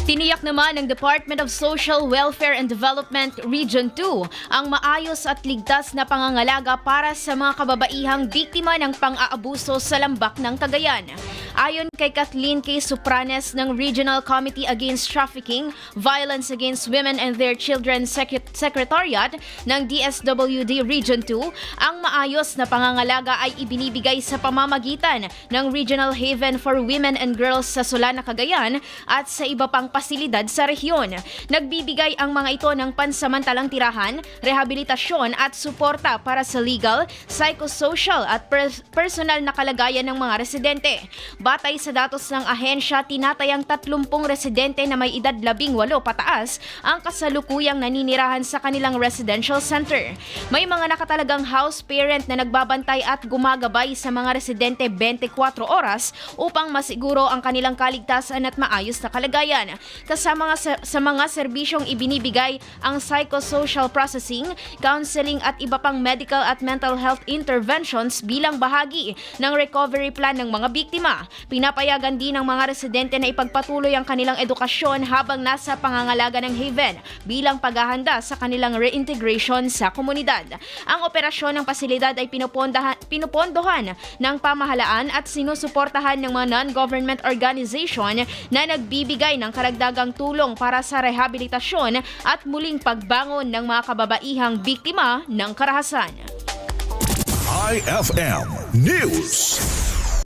Tiniyak naman ng Department of Social Welfare and Development Region 2 ang maayos at ligtas na pangangalaga para sa mga kababaihang biktima ng pang-aabuso sa lambak ng Cagayan. Ayon kay Kathleen K. Supranes ng Regional Committee Against Trafficking, Violence Against Women and Their Children Secretariat ng DSWD Region 2, ang maayos na pangangalaga ay ibinibigay sa pamamagitan ng Regional Haven for Women and Girls sa Solana, Cagayan at sa iba pang pasilidad sa rehiyon. Nagbibigay ang mga ito ng pansamantalang tirahan, rehabilitasyon at suporta para sa legal, psychosocial at personal na kalagayan ng mga residente. Batay sa datos ng ahensya, tinatayang 30 residente na may edad 18 pataas ang kasalukuyang naninirahan sa kanilang residential center. May mga nakatalagang house parent na nagbabantay at gumagabay sa mga residente 24 oras upang masiguro ang kanilang kaligtasan at maayos na kalagayan. Kasama sa mga serbisyong ibinibigay ang psychosocial processing, counseling at iba pang medical at mental health interventions bilang bahagi ng recovery plan ng mga biktima. Pinapayagan din ng mga residente na ipagpatuloy ang kanilang edukasyon habang nasa pangangalaga ng haven bilang paghahanda sa kanilang reintegration sa komunidad. Ang operasyon ng pasilidad ay pinupondohan ng pamahalaan at sinusuportahan ng mga non-government organization na nagbibigay ng karagdagang tulong para sa rehabilitasyon at muling pagbangon ng mga kababaihang biktima ng karahasan. IFM News.